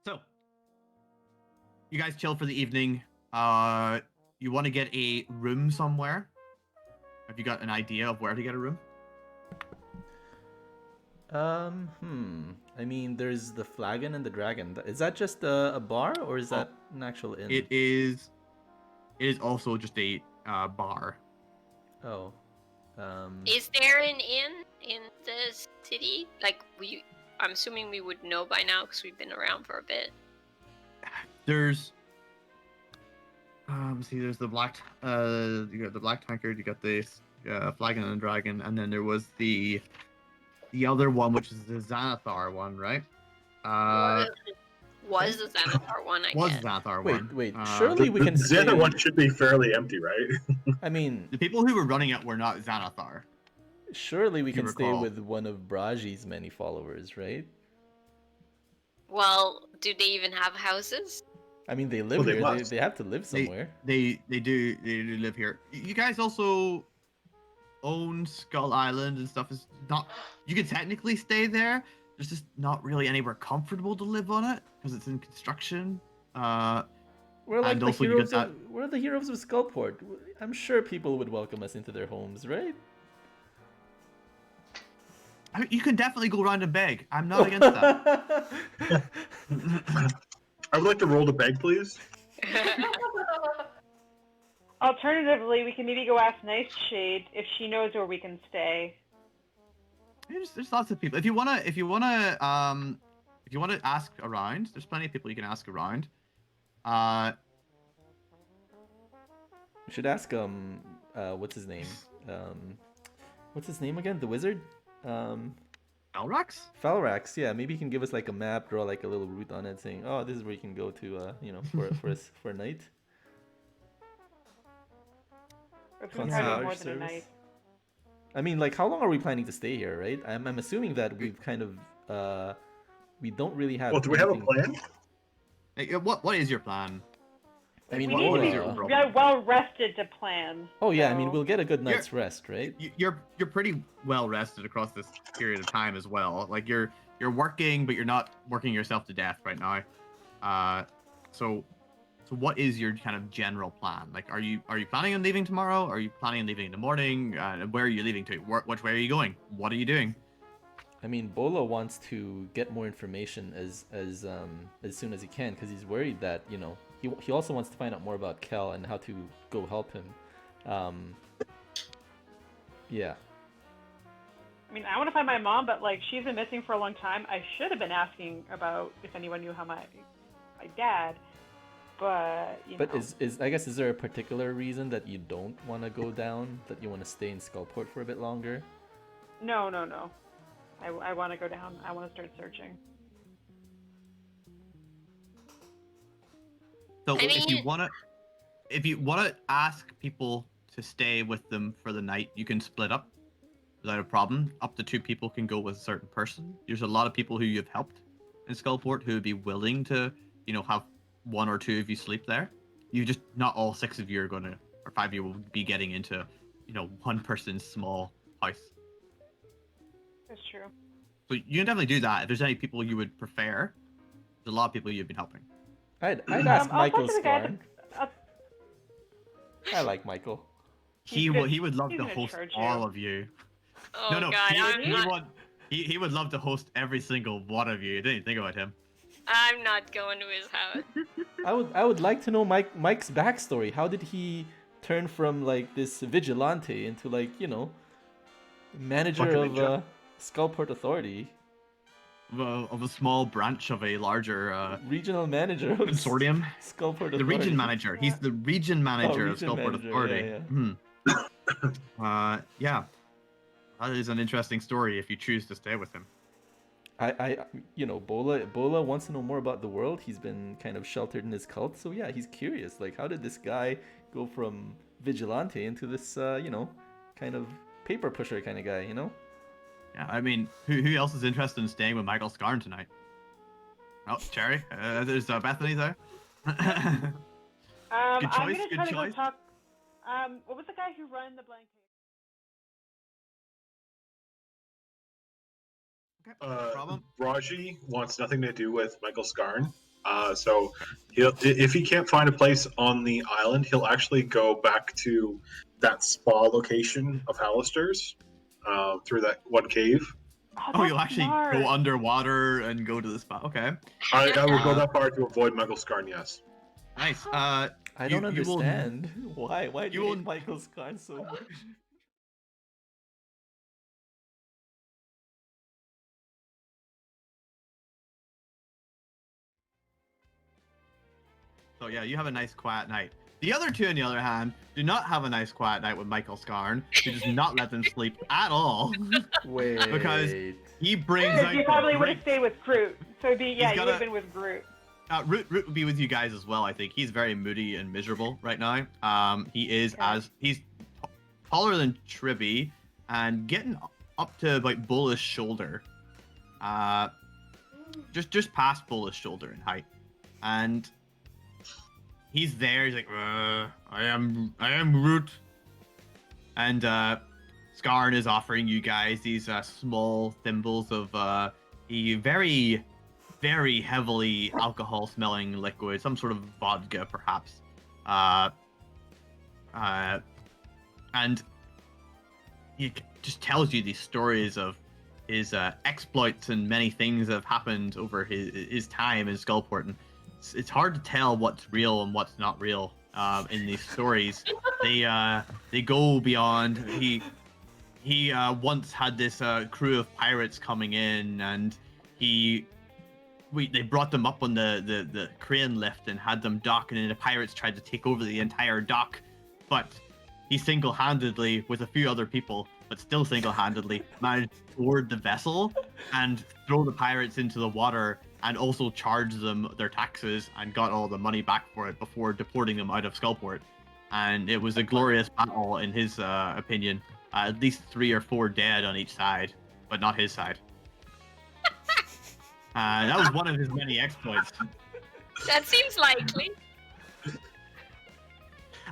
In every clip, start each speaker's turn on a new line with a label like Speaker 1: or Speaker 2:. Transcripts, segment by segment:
Speaker 1: So, you guys chill for the evening. You want to get a room somewhere? Have you got an idea of where to get a room?
Speaker 2: I mean, there's the Flagon and the Dragon. Is that just a bar, or is that an actual inn?
Speaker 1: It is. It is also just a bar.
Speaker 2: Oh.
Speaker 3: Is there an inn in the city? Like I'm assuming we would know by now because we've been around for a bit.
Speaker 1: There's. See, there's the black. You got the Black Tankard. You got the Flagon and Dragon, and then there was the other one, which is the Xanathar one, right?
Speaker 3: Was the Xanathar one? I
Speaker 1: was
Speaker 3: guess.
Speaker 1: Xanathar
Speaker 2: Wait,
Speaker 1: one.
Speaker 2: wait. Surely we can.
Speaker 4: The other one should be fairly empty, right?
Speaker 2: I mean,
Speaker 1: the people who were running it were not Xanathar.
Speaker 2: Surely we
Speaker 1: if you
Speaker 2: can stay
Speaker 1: recall.
Speaker 2: with one of Braji's many followers, right?
Speaker 3: Well, do they even have houses?
Speaker 2: I mean, they live
Speaker 4: Well, they
Speaker 2: here.
Speaker 4: must.
Speaker 2: They have to live somewhere.
Speaker 1: They do live here. You guys also own Skull Island and stuff. Is not. You could technically stay there. There's just not really anywhere comfortable to live on it because it's in construction.
Speaker 2: We're like
Speaker 1: and
Speaker 2: the
Speaker 1: also you
Speaker 2: heroes.
Speaker 1: get
Speaker 2: We're the heroes of Skullport. I'm sure people would welcome us into their homes, right?
Speaker 1: I mean, you can definitely go around and beg. I'm not against that.
Speaker 4: I would like to roll the bag, please.
Speaker 5: Alternatively, we can maybe go ask Nightshade if she knows where we can stay.
Speaker 1: There's lots of people. If you wanna ask around, there's plenty of people you can ask around.
Speaker 2: We should ask what's his name? What's his name again? The wizard?
Speaker 1: Elrax?
Speaker 2: Falrax, yeah. Maybe he can give us like a map, draw like a little route on it, saying, "Oh, this is where you can go to, for a night."
Speaker 5: Or if we
Speaker 2: Concierge
Speaker 5: probably more than a
Speaker 2: service.
Speaker 5: night.
Speaker 2: I mean, like, how long are we planning to stay here, right? I'm assuming that we've kind of we don't really have.
Speaker 4: Well, do we have a
Speaker 2: anything-
Speaker 4: plan?
Speaker 1: Hey, what is your plan?
Speaker 2: I mean,
Speaker 5: We
Speaker 1: what
Speaker 5: need
Speaker 2: what
Speaker 5: to
Speaker 1: is
Speaker 5: be
Speaker 1: your
Speaker 2: was
Speaker 1: problem?
Speaker 5: well rested to plan.
Speaker 2: Oh yeah, I mean,
Speaker 5: so-
Speaker 2: we'll get a good night's rest, right?
Speaker 1: You're pretty well rested across this period of time as well. Like you're working, but you're not working yourself to death right now. So what is your kind of general plan? Like, are you planning on leaving tomorrow? Are you planning on leaving in the morning? Where are you leaving to? Which way are you going? What are you doing?
Speaker 2: I mean, Bola wants to get more information as soon as he can because he's worried that he also wants to find out more about Kel and how to go help him. Yeah.
Speaker 5: I mean, I want to find my mom, but like she's been missing for a long time. I should have been asking about if anyone knew how my dad, but
Speaker 2: But is I guess is there a particular reason that you don't want to go down? That you want to stay in Skullport for a bit longer?
Speaker 5: No. I want to go down. I want to start searching.
Speaker 1: So
Speaker 3: I
Speaker 1: if you wanna ask people to stay with them for the night, you can split up without a problem. Up to 2 people can go with a certain person. There's a lot of people who you've helped in Skullport who would be willing to, have 1 or 2 of you sleep there. You just not all 6 of you are gonna, or 5 of you will be getting into, one person's small house.
Speaker 5: That's true.
Speaker 1: So you can definitely do that. If there's any people you would prefer, there's a lot of people you've been helping.
Speaker 2: I'd ask
Speaker 5: I'll
Speaker 2: Michael
Speaker 5: talk to the guy
Speaker 2: Scarn. I like Michael.
Speaker 1: He would love
Speaker 5: he's
Speaker 1: to
Speaker 5: gonna
Speaker 1: host
Speaker 5: charge you.
Speaker 1: all of you.
Speaker 3: Oh
Speaker 1: no,
Speaker 3: God,
Speaker 1: he would love to host every single one of you. Didn't think about him.
Speaker 3: I'm not going to his house.
Speaker 2: I would like to know Mike's backstory. How did he turn from like this vigilante into manager
Speaker 4: Fucking
Speaker 2: of
Speaker 4: ninja.
Speaker 2: Skullport Authority,
Speaker 1: Of a small branch of a larger
Speaker 2: regional manager of
Speaker 1: consortium.
Speaker 2: Skullport Authority.
Speaker 1: The region manager. He's the region manager of
Speaker 2: region
Speaker 1: Skullport
Speaker 2: manager,
Speaker 1: Authority.
Speaker 2: yeah.
Speaker 1: Yeah. That is an interesting story if you choose to stay with him.
Speaker 2: Bola wants to know more about the world. He's been kind of sheltered in his cult, so yeah, he's curious. Like, how did this guy go from vigilante into this, kind of paper pusher kind of guy,
Speaker 1: Yeah, I mean, who else is interested in staying with Michael Scarn tonight? Oh, Cherry. There's Bethany there. Good
Speaker 5: I'm
Speaker 1: choice,
Speaker 5: gonna
Speaker 1: good
Speaker 5: try to
Speaker 1: choice.
Speaker 5: go talk. What was the guy who ran the blank page?
Speaker 1: Okay, no problem.
Speaker 4: Raji wants nothing to do with Michael Scarn. So if he can't find a place on the island, he'll actually go back to that spa location of Hallister's through that one cave.
Speaker 1: Oh,
Speaker 5: that's
Speaker 1: you'll actually
Speaker 5: smart.
Speaker 1: go underwater and go to the spot. Okay,
Speaker 4: I will go that far to avoid Michael Scarn, yes.
Speaker 1: nice.
Speaker 2: I don't
Speaker 1: you will-
Speaker 2: understand. Why? Why do
Speaker 1: you
Speaker 2: you
Speaker 1: will-
Speaker 2: hate Michael Scarn so much?
Speaker 1: So yeah, you have a nice quiet night. The other two, on the other hand, do not have a nice quiet night with Michael Scarn. He does not let them sleep at all.
Speaker 2: Wait.
Speaker 1: Because he brings
Speaker 5: Because
Speaker 1: out
Speaker 5: you probably
Speaker 1: the
Speaker 5: would have
Speaker 1: great-
Speaker 5: stayed with Groot. So it'd be, yeah, you
Speaker 1: got
Speaker 5: would have
Speaker 1: a-
Speaker 5: been with Groot.
Speaker 1: Root would be with you guys as well. I think he's very moody and miserable right now. He is
Speaker 5: Okay.
Speaker 1: he's taller than Tribby and getting up to about Bola's shoulder. Just past Bola's shoulder in height, and he's there. He's like, I am Root, and Scarn is offering you guys these small thimbles of a very, very heavily alcohol-smelling liquid, some sort of vodka, perhaps. And he just tells you these stories of his exploits and many things that have happened over his time in Skullport, and it's hard to tell what's real and what's not real in these stories. They go beyond. He once had this crew of pirates coming in, and they brought them up on the crane lift and had them dock, and then the pirates tried to take over the entire dock, but he single-handedly, with a few other people, but still single-handedly, managed to board the vessel and throw the pirates into the water, and also charge them their taxes and got all the money back for it before deporting them out of Skullport. And it was a glorious battle in his opinion. At least 3 or 4 dead on each side, but not his side. That was one of his many exploits.
Speaker 3: That seems likely.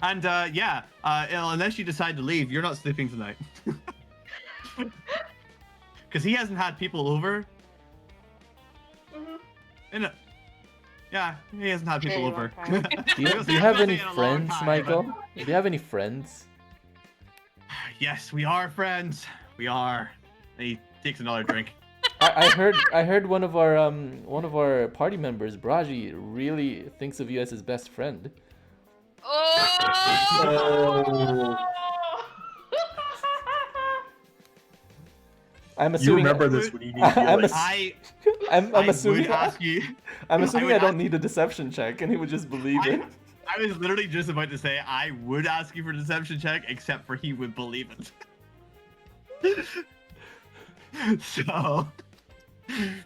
Speaker 1: And unless you decide to leave, you're not sleeping tonight. Because he hasn't had people over.
Speaker 6: Mhm.
Speaker 1: Yeah, he hasn't had people
Speaker 5: Very
Speaker 1: over.
Speaker 5: long time.
Speaker 2: Do you have any
Speaker 1: In a long
Speaker 2: friends,
Speaker 1: time,
Speaker 2: Michael?
Speaker 1: but-
Speaker 2: Do you have any friends?
Speaker 1: Yes, we are friends. We are. And he takes another drink.
Speaker 2: I heard one of our party members, Braji, really thinks of you as his best friend.
Speaker 3: Oh!
Speaker 2: I'm
Speaker 4: You
Speaker 2: assuming.
Speaker 4: remember this when you need
Speaker 2: I'm
Speaker 4: healing.
Speaker 2: I'm assuming.
Speaker 1: would ask you.
Speaker 2: I'm assuming
Speaker 1: would
Speaker 2: I don't
Speaker 1: ask-
Speaker 2: need a deception check, and he would just believe it.
Speaker 1: I was literally just about to say I would ask you for a deception check, except for he would believe it. So.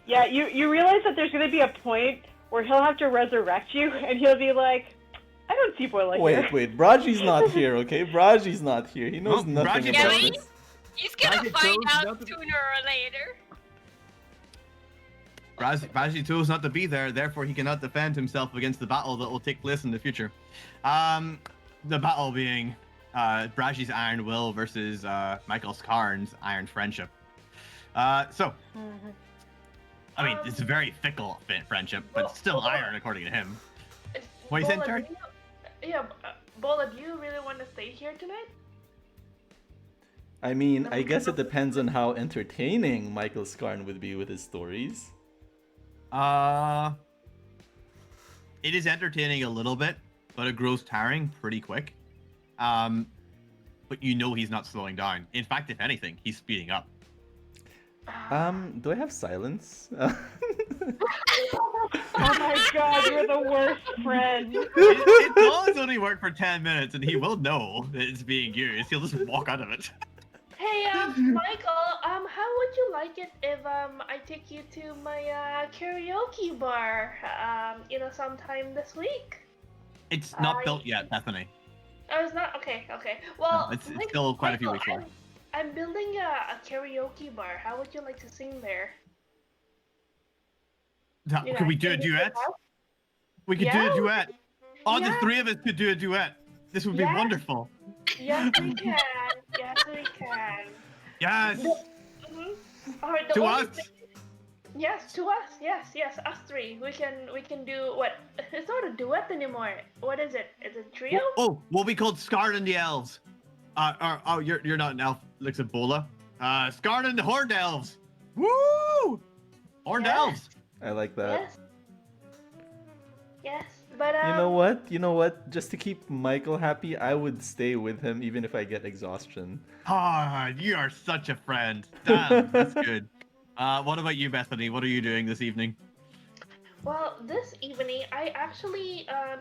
Speaker 5: Yeah, you realize that there's going to be a point where he'll have to resurrect you, and he'll be like, I don't see Bola here.
Speaker 2: Wait, Braji's not here, okay? Braji's not here. He knows
Speaker 1: No,
Speaker 2: nothing
Speaker 1: Braji
Speaker 2: about
Speaker 3: knows.
Speaker 2: this.
Speaker 3: He's gonna
Speaker 1: Ragged
Speaker 3: find
Speaker 1: Toad's
Speaker 3: out
Speaker 1: not the-
Speaker 3: sooner or later.
Speaker 1: Raji chose not to be there, therefore he cannot defend himself against the battle that will take place in the future. The battle being Braji's iron will versus Michael Scarn's iron friendship. So, I mean, it's a very fickle friendship, but still iron according to him. What you saying,
Speaker 6: Bola,
Speaker 1: Terry?
Speaker 6: do Bola, do you really want to stay here tonight?
Speaker 2: I mean, I guess it depends on how entertaining Michael Scarn would be with his stories.
Speaker 1: It is entertaining a little bit, but it grows tiring pretty quick. But you know he's not slowing down. In fact, if anything, he's speeding up.
Speaker 2: Do I have silence?
Speaker 5: Oh my god, you're the worst friend.
Speaker 1: It does only work for 10 minutes, and he will know that it's being used. He'll just walk out of it.
Speaker 6: Hey, Michael, how would you like it if I take you to my karaoke bar, sometime this week?
Speaker 1: It's not built yet, Bethany.
Speaker 6: Oh, it's not? Okay. Well,
Speaker 1: No, it's still quite a few weeks
Speaker 6: Michael,
Speaker 1: away.
Speaker 6: I'm building a karaoke bar. How would you like to sing there?
Speaker 1: Could we do a duet? We could do
Speaker 6: Yeah.
Speaker 1: a duet. All the
Speaker 6: Yeah.
Speaker 1: 3 of us could do a duet. This would be
Speaker 6: Yeah.
Speaker 1: wonderful.
Speaker 6: Yes, we can. Yes, we can.
Speaker 1: Yes.
Speaker 6: Mhm. Alright, the
Speaker 1: To
Speaker 6: only
Speaker 1: us.
Speaker 6: thing- Yes, to us. Yes, us three. We can do what? It's not a duet anymore. What is it? Is it trio?
Speaker 1: We'll be called Scarn and the Elves. You're not an elf. Looks at Bola. Scarn and the Horned Elves. Woo! Horned
Speaker 6: Yes.
Speaker 1: Elves.
Speaker 2: I like that.
Speaker 6: Yes. Yes, but
Speaker 2: You know what? Just to keep Michael happy, I would stay with him even if I get exhaustion.
Speaker 1: You are such a friend. Damn, that's good. What about you, Bethany? What are you doing this evening?
Speaker 6: Well, this evening I actually, I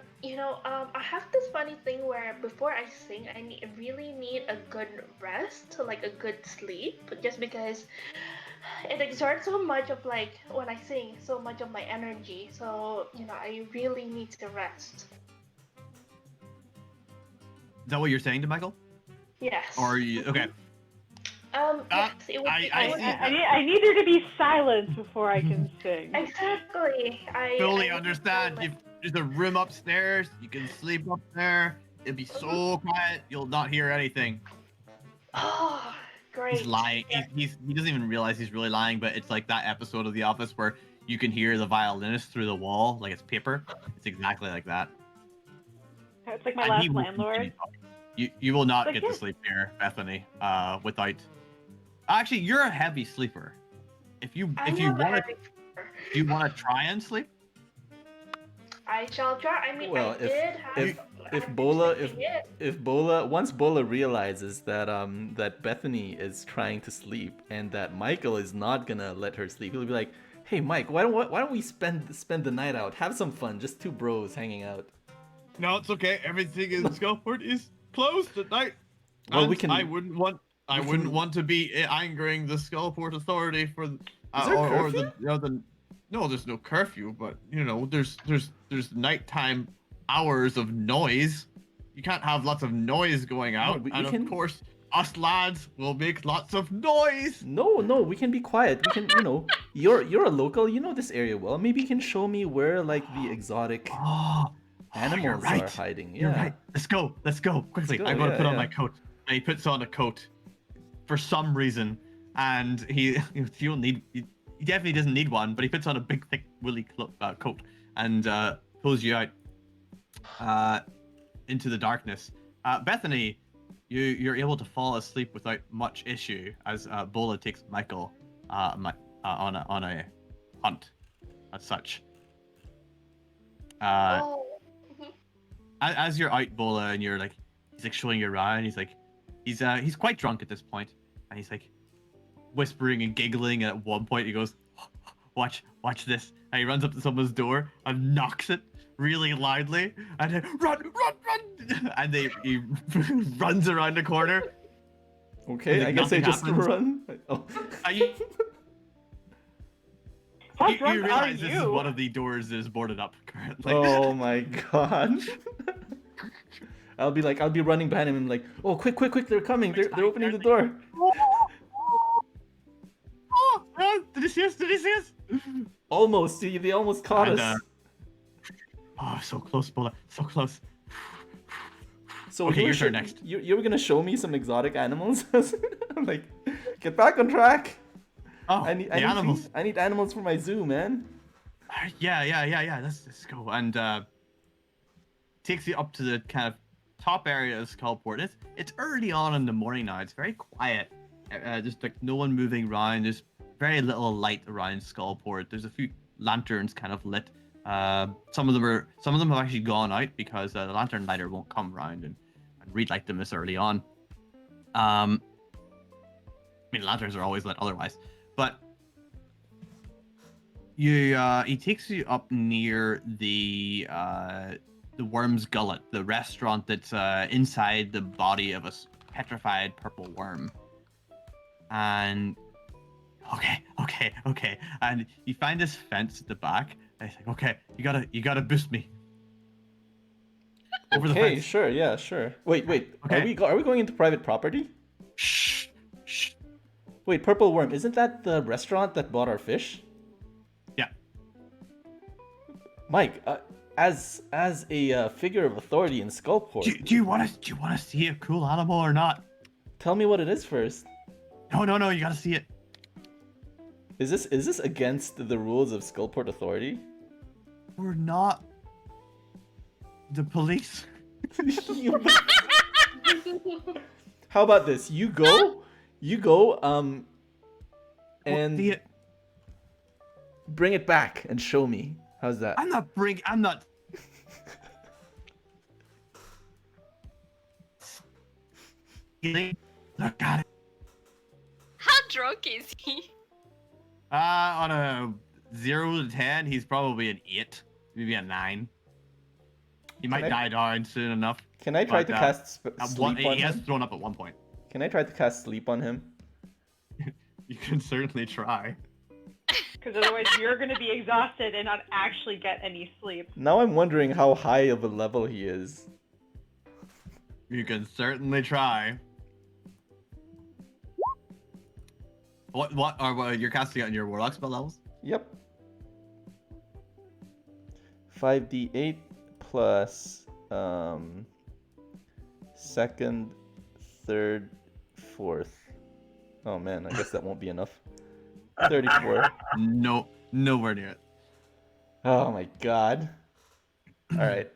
Speaker 6: have this funny thing where before I sing, really need a good rest, like a good sleep, just because it exerts so much of like when I sing, so much of my energy. So I really need to rest.
Speaker 1: Is that what you're saying to Michael?
Speaker 6: Yes.
Speaker 1: Or are you okay?
Speaker 6: Yes, it would be.
Speaker 5: I need there to be silence before I can sing.
Speaker 6: Exactly. I
Speaker 1: Fully
Speaker 6: I
Speaker 1: understand. There's a room upstairs. You can sleep up there. It'll be so quiet. You'll not hear anything.
Speaker 6: Oh, great.
Speaker 1: He's lying.
Speaker 6: Yeah.
Speaker 1: He doesn't even realize he's really lying. But it's like that episode of The Office where you can hear the violinist through the wall, like it's paper. It's exactly like that.
Speaker 5: It's like my
Speaker 1: And
Speaker 5: last
Speaker 1: he will
Speaker 5: landlord.
Speaker 1: continue talking. You will not
Speaker 5: Like,
Speaker 1: get to
Speaker 5: yeah.
Speaker 1: sleep here, Bethany. Without. Actually, you're a heavy sleeper. If you
Speaker 6: I
Speaker 1: want
Speaker 6: am a
Speaker 1: to,
Speaker 6: heavy sleeper.
Speaker 1: do you want to try and sleep?
Speaker 6: I shall try. I mean,
Speaker 2: Well,
Speaker 6: I did have.
Speaker 2: if
Speaker 6: I've
Speaker 2: Bola
Speaker 6: been sleeping it.
Speaker 2: if Bola once Bola realizes that that Bethany is trying to sleep and that Michael is not gonna let her sleep, he'll be like, "Hey Mike, why don't we spend the night out? Have some fun, just two bros hanging out."
Speaker 1: No, it's okay. Everything in Skullport is closed at night.
Speaker 2: Well,
Speaker 1: And
Speaker 2: we can-
Speaker 1: I wouldn't want to be angering the Skullport Authority for,
Speaker 2: Is there
Speaker 1: or
Speaker 2: curfew?
Speaker 1: no, there's no curfew, but there's nighttime hours of noise. You can't have lots of noise going out,
Speaker 2: we
Speaker 1: and
Speaker 2: can-
Speaker 1: of course, us lads will make lots of noise.
Speaker 2: No, we can be quiet. We can, you're a local, you know this area well. Maybe you can show me where like the exotic
Speaker 1: Oh,
Speaker 2: animals
Speaker 1: you're right.
Speaker 2: are hiding. Yeah.
Speaker 1: You're right. Let's go quickly.
Speaker 2: go,
Speaker 1: I'm gonna
Speaker 2: yeah,
Speaker 1: put on
Speaker 2: yeah.
Speaker 1: my coat. And he puts on a coat for some reason, and he definitely doesn't need one, but he puts on a big thick woolly coat and pulls you out into the darkness. Bethany, you're able to fall asleep without much issue as Bola takes Michael on a hunt as such.
Speaker 6: Oh.
Speaker 1: As you're out, Bola, and you're like, he's like showing you around. He's quite drunk at this point, and he's like whispering and giggling. And at one point, he goes, "Watch this!" And he runs up to someone's door and knocks it really loudly, and then, run! And he runs around the corner.
Speaker 2: Okay,
Speaker 1: Like
Speaker 2: I guess I
Speaker 1: nothing
Speaker 2: just
Speaker 1: happens.
Speaker 2: run. Oh.
Speaker 1: And you
Speaker 5: How drunk are
Speaker 1: realize this is
Speaker 5: you?
Speaker 1: one of the doors that is boarded up currently.
Speaker 2: Oh my god. I'll be running behind him and like, oh, quick, they're coming, they're opening the door.
Speaker 1: Did he see us?
Speaker 2: Almost, they almost caught
Speaker 1: And,
Speaker 2: us.
Speaker 1: Oh, so close, Bola, so close.
Speaker 2: So
Speaker 1: okay,
Speaker 2: you were
Speaker 1: your turn next.
Speaker 2: You were gonna show me some exotic animals? I'm like, get back on track.
Speaker 1: Oh,
Speaker 2: I need
Speaker 1: animals.
Speaker 2: I need animals for my zoo, man.
Speaker 1: Yeah. Let's go. And takes you up to the kind of top area of Skullport. It's early on in the morning now. It's very quiet. Just like no one moving around. There's very little light around Skullport. There's a few lanterns kind of lit. Some of them have actually gone out because the lantern lighter won't come around and relight them this early on. I mean, lanterns are always lit otherwise, but he takes you up near the Worm's Gullet, the restaurant that's inside the body of a petrified purple worm. And okay, and you find this fence at the back. And he's like, okay, you gotta boost me over the
Speaker 2: Okay,
Speaker 1: fence.
Speaker 2: sure, yeah, sure. Wait.
Speaker 1: Okay.
Speaker 2: Are we going into private property?
Speaker 1: Shh.
Speaker 2: Wait, Purple Worm, isn't that the restaurant that bought our fish?
Speaker 1: Yeah.
Speaker 2: Mike, as a figure of authority in Skullport,
Speaker 1: Do you want to see a cool animal or not?
Speaker 2: tell me what it is first.
Speaker 1: No, you gotta see it.
Speaker 2: Is this against the rules of Skullport Authority?
Speaker 1: We're not the police.
Speaker 2: You- How about this? You go, and
Speaker 1: The-
Speaker 2: bring it back and show me. How's that?
Speaker 1: I'm not. Look at it.
Speaker 3: How drunk is he?
Speaker 1: On a 0 to 10, he's probably an 8, maybe a 9. He might
Speaker 2: I-
Speaker 1: die down soon enough.
Speaker 2: Can I try
Speaker 1: But,
Speaker 2: to cast
Speaker 1: At
Speaker 2: sleep
Speaker 1: one,
Speaker 2: on
Speaker 1: he has
Speaker 2: him?
Speaker 1: thrown up at one point.
Speaker 2: Can I try to cast sleep on him?
Speaker 1: You can certainly try.
Speaker 5: Because otherwise you're going to be exhausted and not actually get any sleep.
Speaker 2: Now I'm wondering how high of a level he is.
Speaker 1: You can certainly try. What you're casting on your warlock spell levels?
Speaker 2: Yep. 5d8 plus second, third, fourth. Oh man, I guess that won't be enough. 34.
Speaker 1: No, nowhere near it.
Speaker 2: Oh my god. Alright.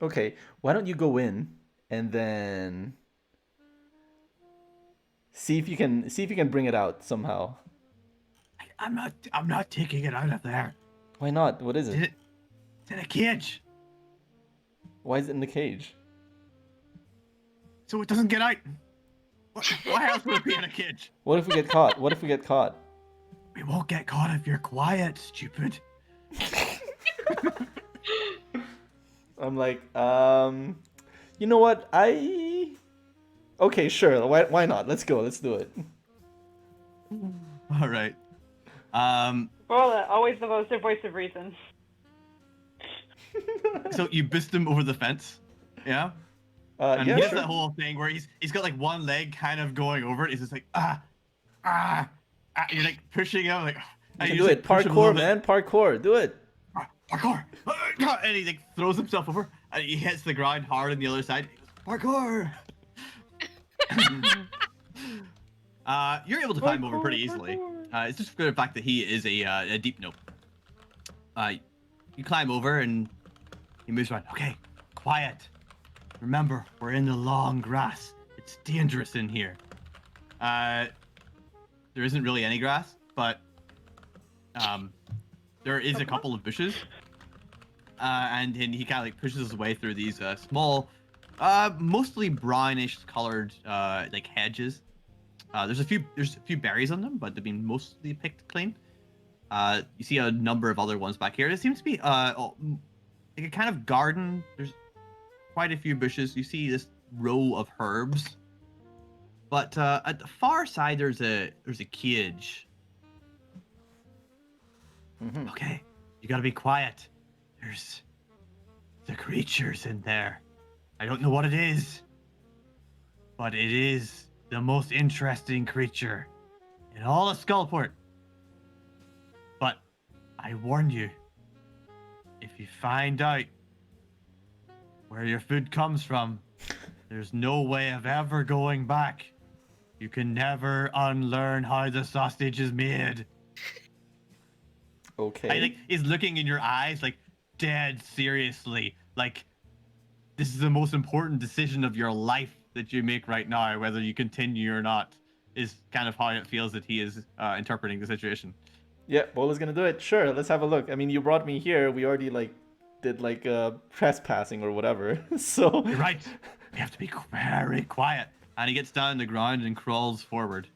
Speaker 2: Okay, why don't you go in and then see if you can bring it out somehow.
Speaker 1: I'm not taking it out of there.
Speaker 2: Why not? What is it?
Speaker 1: It's in a cage,
Speaker 2: Why is it in the cage?
Speaker 1: so it doesn't get out. Why else would it be in a cage?
Speaker 2: What if we get caught? What if we get caught?
Speaker 1: We won't get caught if you're quiet, stupid.
Speaker 2: I'm like, you know what? Okay, sure. Why not? Let's go. Let's do it.
Speaker 1: All right.
Speaker 5: Well, always the voice of reason.
Speaker 1: So you boost him over the fence, yeah? And
Speaker 2: Yeah,
Speaker 1: he does
Speaker 2: sure.
Speaker 1: that whole thing where he's got like one leg kind of going over it. He's just like you're like pushing him like.
Speaker 2: You
Speaker 1: and
Speaker 2: can
Speaker 1: you
Speaker 2: do
Speaker 1: just,
Speaker 2: it.
Speaker 1: like, push him a little
Speaker 2: Parkour,
Speaker 1: bit.
Speaker 2: man. Parkour. Do it.
Speaker 1: Parkour! And he like throws himself over and he hits the ground hard on the other side. He goes, parkour! You're able to climb over pretty easily. It's just for the fact that he is a deep note. You climb over and he moves around. Okay, quiet. Remember, we're in the long grass. It's dangerous in here. There isn't really any grass, but there is a couple of bushes. And he kind of like pushes his way through these small, mostly brownish colored like hedges. There's a few berries on them, but they've been mostly picked clean. You see a number of other ones back here. There seems to be like a kind of garden. There's quite a few bushes. You see this row of herbs, but at the far side there's a cage.
Speaker 2: Mhm.
Speaker 1: Okay, you gotta be quiet. There's the creatures in there. I don't know what it is, but it is the most interesting creature in all of Skullport. But I warn you, if you find out where your food comes from, there's no way of ever going back. You can never unlearn how the sausage is made.
Speaker 2: Okay.
Speaker 1: I think he's looking in your eyes like dead seriously. Like this is the most important decision of your life that you make right now, whether you continue or not, is kind of how it feels that he is interpreting the situation.
Speaker 2: Yeah, Bola's gonna do it. Sure, let's have a look. I mean, you brought me here. We already did trespassing or whatever. So
Speaker 1: You're right. We have to be very quiet. And he gets down on the ground and crawls forward.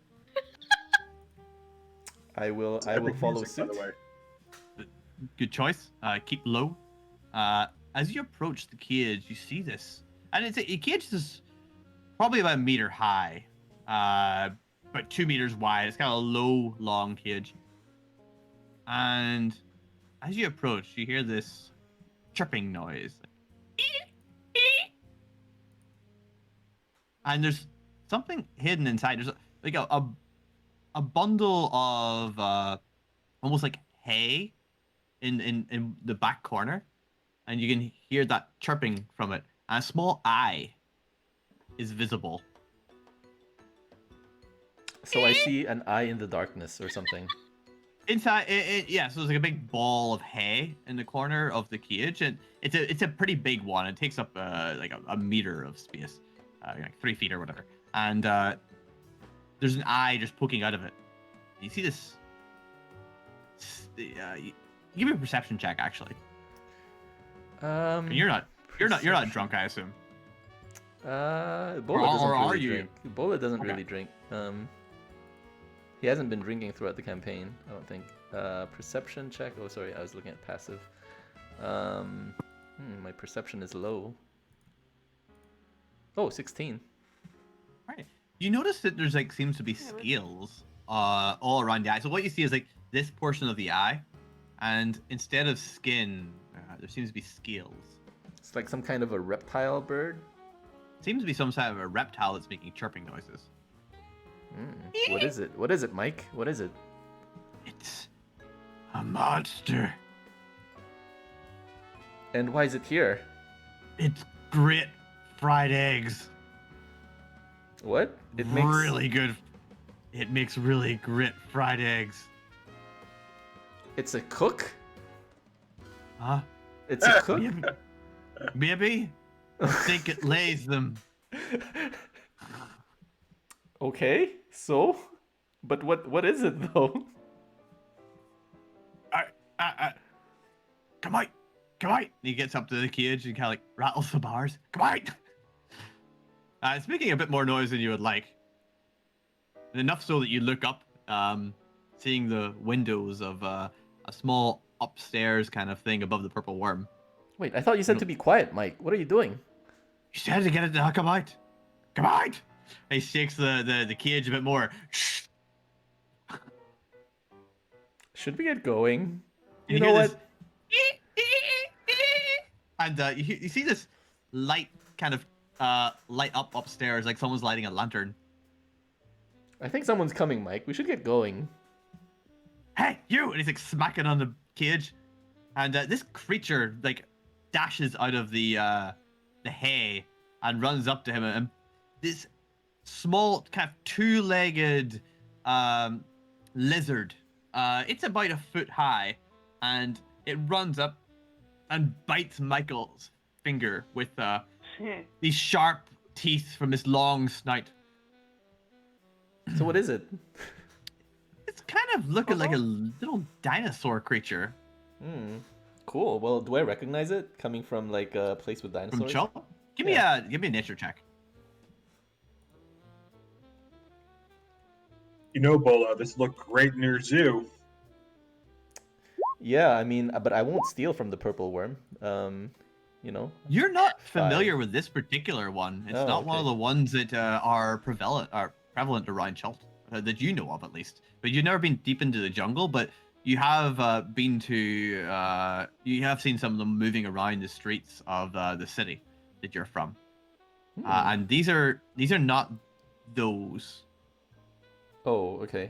Speaker 2: I will
Speaker 4: Epic
Speaker 2: follow
Speaker 4: music, by
Speaker 2: suit.
Speaker 4: the way.
Speaker 1: Good choice. Keep low. As you approach the cage, you see this. And it's a cage is probably about a meter high. About 2 meters wide. It's kind of a low, long cage. And as you approach, you hear this chirping noise. And there's something hidden inside. There's like a bundle of almost like hay in the back corner, and you can hear that chirping from it. And a small eye is visible.
Speaker 2: So I see an eye in the darkness or something.
Speaker 1: Inside, yeah. So there's like a big ball of hay in the corner of the cage, and it's a pretty big one. It takes up like a meter of space, like 3 feet or whatever. And there's an eye just poking out of it. You see this. Give me a perception check, actually. You're not drunk, I assume.
Speaker 2: Bola
Speaker 1: Or
Speaker 2: doesn't
Speaker 1: are
Speaker 2: really
Speaker 1: you?
Speaker 2: drink. Bola doesn't
Speaker 1: Okay.
Speaker 2: really drink. He hasn't been drinking throughout the campaign, I don't think. Perception check. Oh, sorry, I was looking at passive. My perception is low. Oh, 16.
Speaker 1: Right. You notice that there's like seems to be scales all around the eye. So what you see is like this portion of the eye, and instead of skin, there seems to be scales.
Speaker 2: It's like some kind of a reptile bird.
Speaker 1: Seems to be some sort of a reptile that's making chirping noises.
Speaker 2: What is it? What is it, Mike? What is it?
Speaker 1: It's a monster.
Speaker 2: And why is it here?
Speaker 1: It's great fried eggs.
Speaker 2: What? It makes
Speaker 1: really good. It makes really great fried eggs.
Speaker 2: It's a cook?
Speaker 1: Huh?
Speaker 2: It's a cook?
Speaker 1: Maybe. I think it lays them.
Speaker 2: Okay, so? But what is it though?
Speaker 1: Come on. Come on. He gets up to the cage and kind of like rattles the bars. Come on. It's making a bit more noise than you would like. And enough so that you look up, seeing the windows of a small upstairs kind of thing above the purple worm.
Speaker 2: Wait, I thought you said to be quiet, Mike. What are you doing?
Speaker 1: You said to get it to come out. Come out. He shakes the cage a bit more. Shh.
Speaker 2: Should we get going? You
Speaker 1: You
Speaker 2: know
Speaker 1: hear
Speaker 2: what?
Speaker 1: this- And you see this light kind of light up upstairs, like someone's lighting a lantern.
Speaker 2: I think someone's coming, Mike. We should get going.
Speaker 1: Hey, you! And he's like smacking on the cage, and this creature like dashes out of the hay and runs up to him, and this small kind of two-legged lizard. It's about a foot high, and it runs up and bites Michael's finger with these sharp teeth from this long snout.
Speaker 2: So what is it?
Speaker 1: It's kind of looking like a little dinosaur creature.
Speaker 2: Cool. Well, do I recognize it coming from like a place with
Speaker 1: From
Speaker 2: dinosaurs?
Speaker 1: Chop? Give me a nature check.
Speaker 4: You know, Bola, this looked great in your zoo.
Speaker 2: Yeah, I mean, but I won't steal from the purple worm. You know.
Speaker 1: You're not familiar with this particular one. It's
Speaker 2: Oh,
Speaker 1: not one of
Speaker 2: okay.
Speaker 1: the ones that are prevalent around Chult, that you know of at least. But you've never been deep into the jungle, but you have been to you have seen some of them moving around the streets of the city that you're from. And these are not those.
Speaker 2: Oh, okay.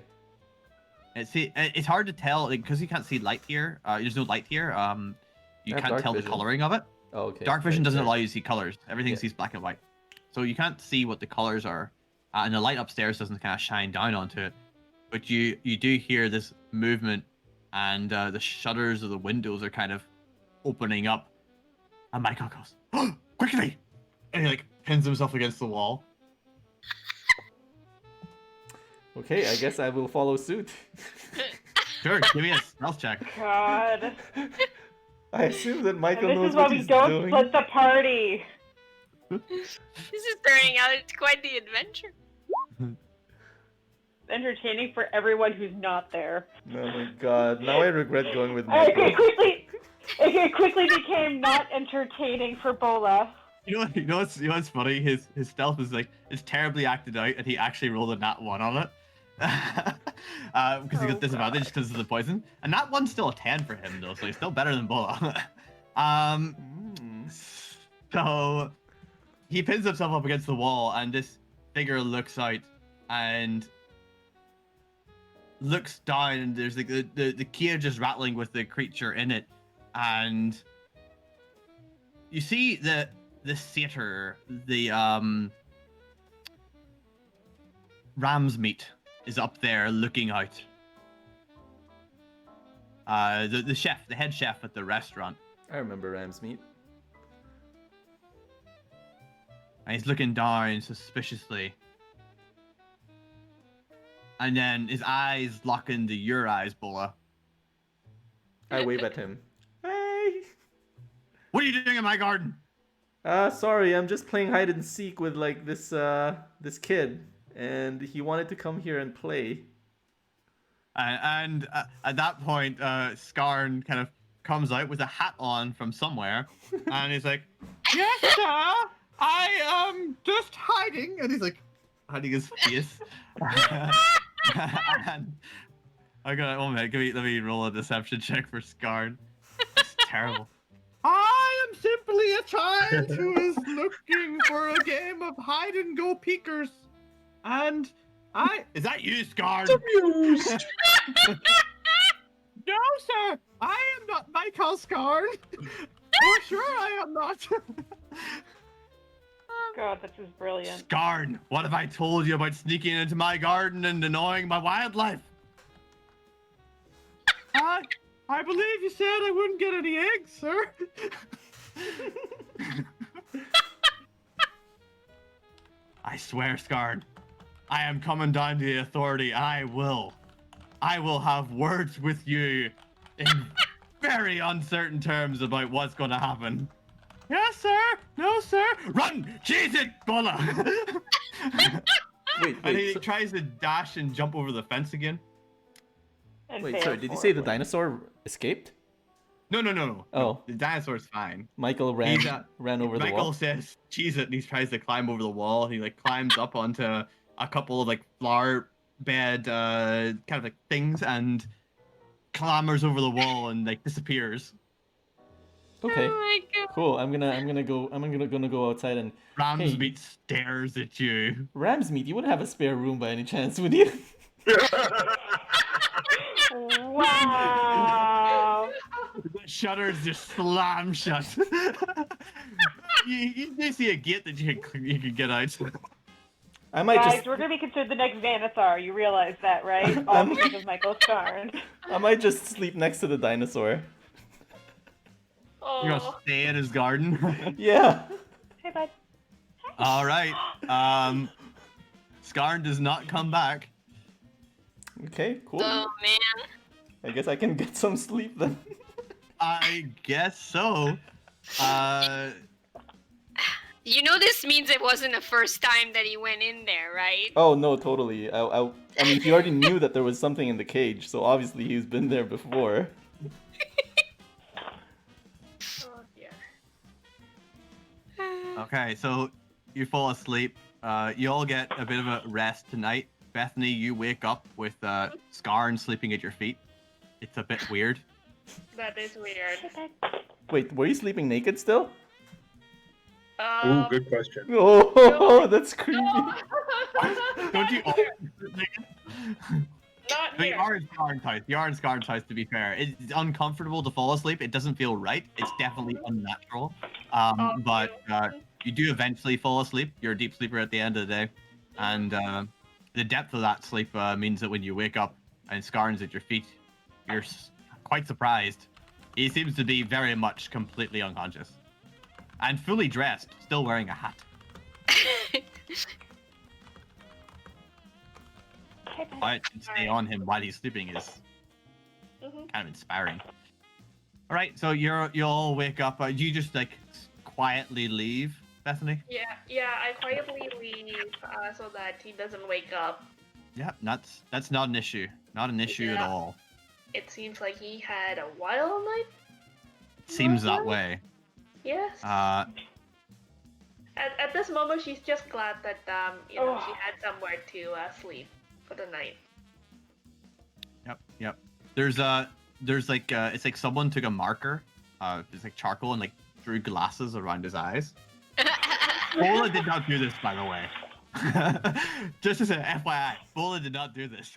Speaker 1: It's hard to tell because you can't see light here. There's no light here. You
Speaker 2: I have
Speaker 1: can't
Speaker 2: dark
Speaker 1: tell
Speaker 2: vision.
Speaker 1: the coloring of it.
Speaker 2: Oh, okay.
Speaker 1: Dark vision
Speaker 2: Right,
Speaker 1: doesn't
Speaker 2: right.
Speaker 1: allow you to see colors. Everything
Speaker 2: Yeah.
Speaker 1: sees black and white, so you can't see what the colors are. And the light upstairs doesn't kind of shine down onto it. But you do hear this movement, and the shutters of the windows are kind of opening up. And Michael goes, "Oh, quickly!" And he like pins himself against the wall.
Speaker 2: Okay, I guess I will follow suit.
Speaker 1: Sure, give me a stealth check.
Speaker 5: God.
Speaker 2: I assume that
Speaker 5: And
Speaker 2: Michael
Speaker 5: this
Speaker 2: knows
Speaker 5: is why
Speaker 2: what
Speaker 5: we
Speaker 2: he's
Speaker 5: don't
Speaker 2: doing.
Speaker 5: split the party.
Speaker 3: This is turning out it's quite the adventure.
Speaker 5: Entertaining for everyone who's not there.
Speaker 2: Oh my god! Now I regret going with
Speaker 5: It
Speaker 2: Michael.
Speaker 5: quickly became not entertaining for Bola.
Speaker 1: You know what's funny? His stealth is like it's terribly acted out, and he actually rolled a nat 1 on it because he got disadvantage because of the poison. And that one's still a 10 for him though, so he's still better than Bola. So he pins himself up against the wall, and this figure looks out and looks down, and there's like the cage is rattling with the creature in it, and you see the satyr, the ram's meat is up there looking out. The chef, the head chef at the restaurant,
Speaker 2: I remember Ram's meat.
Speaker 1: and he's looking down suspiciously. And then his eyes lock into your eyes, Bola.
Speaker 2: I wave at him. Hey!
Speaker 1: What are you doing in my garden?
Speaker 2: Sorry, I'm just playing hide and seek with like this kid, and he wanted to come here and play.
Speaker 1: And at that point, Scarn kind of comes out with a hat on from somewhere, and he's like, "Yes, sir, I am just hiding," and he's like hiding his face. And I got, oh man, let me roll a deception check for Scarn. It's terrible. I am simply a child who is looking for a game of hide and go peekers, and is that you, Scarn?
Speaker 4: Amused.
Speaker 1: No, sir, I am not Michael Scarn. For sure, I am not.
Speaker 5: God, this is brilliant.
Speaker 1: Scarn, what have I told you about sneaking into my garden and annoying my wildlife? I believe you said I wouldn't get any eggs, sir. I swear, Scarn, I am coming down to the authority, and I will have words with you in very uncertain terms about what's going to happen. Yes, sir. No, sir. Run! Cheese it, Bola!
Speaker 2: Wait,
Speaker 1: And he
Speaker 2: so-
Speaker 1: tries to dash and jump over the fence again.
Speaker 5: And
Speaker 2: wait,
Speaker 5: fails
Speaker 2: sorry, did you say the
Speaker 5: horribly.
Speaker 2: dinosaur escaped?
Speaker 1: No.
Speaker 2: Oh.
Speaker 1: The dinosaur's fine.
Speaker 2: Michael ran
Speaker 1: He's,
Speaker 2: ran over the
Speaker 1: Michael
Speaker 2: wall.
Speaker 1: says, cheese it, and he tries to climb over the wall. He like climbs up onto a couple of like flower bed kind of like things and clambers over the wall and like disappears.
Speaker 2: Okay,
Speaker 3: Oh my god.
Speaker 2: cool. I'm gonna go outside and
Speaker 1: Ram's
Speaker 2: Hey.
Speaker 1: meat stares at you.
Speaker 2: Ram's meat. You wouldn't have a spare room by any chance, would you?
Speaker 5: Wow.
Speaker 1: The shutters just slam shut. you see a gate that you can get out.
Speaker 2: I might
Speaker 5: Guys,
Speaker 2: just
Speaker 5: we're gonna be considered the next Xanathar. You realize that, right? All because of Michael Scarn.
Speaker 2: I might just sleep next to the dinosaur.
Speaker 1: You're gonna
Speaker 6: Oh,
Speaker 1: stay in his garden.
Speaker 2: Yeah.
Speaker 5: Hey, bud.
Speaker 1: All right. Scarn does not come back.
Speaker 2: Okay, cool.
Speaker 3: Oh man.
Speaker 2: I guess I can get some sleep then.
Speaker 1: I guess so.
Speaker 3: You know this means it wasn't the first time that he went in there, right?
Speaker 2: Oh no, totally. I mean, he already knew that there was something in the cage, so obviously he's been there before.
Speaker 6: oh dear.
Speaker 1: Okay, so you fall asleep. You all get a bit of a rest tonight. Bethany, you wake up with Scarn sleeping at your feet. It's a bit weird.
Speaker 6: That is weird.
Speaker 2: Wait, were you sleeping naked still?
Speaker 4: Ooh, good question.
Speaker 2: Oh, that's creepy.
Speaker 1: Don't you?
Speaker 6: Not
Speaker 1: No, you
Speaker 6: here.
Speaker 1: are in Scarn's house. You are in Scarn's house, to be fair. It's uncomfortable to fall asleep. It doesn't feel right. It's definitely unnatural.
Speaker 6: Oh,
Speaker 1: But you do eventually fall asleep. You're a deep sleeper at the end of the day. And the depth of that sleep means that when you wake up and Scarn's at your feet, you're quite surprised. He seems to be very much completely unconscious. And fully dressed, still wearing a hat. But stay on him while he's sleeping is
Speaker 6: Mhm.
Speaker 1: kind of inspiring. All right, so you all wake up. You just like quietly leave, Bethany.
Speaker 6: Yeah, I quietly leave so that he doesn't wake up.
Speaker 1: Yeah, that's not an issue. Not an issue at
Speaker 6: Yeah.
Speaker 1: all.
Speaker 6: It seems like he had a wild night.
Speaker 1: Seems that way.
Speaker 6: Yes.
Speaker 1: Uh,
Speaker 6: At this moment, she's just glad that you know,
Speaker 5: Oh.
Speaker 6: she had somewhere to sleep for the night.
Speaker 1: Yep. There's like it's like someone took a marker, it's like charcoal and like drew glasses around his eyes. Bola did not do this, by the way. Just as an FYI, Bola did not do this.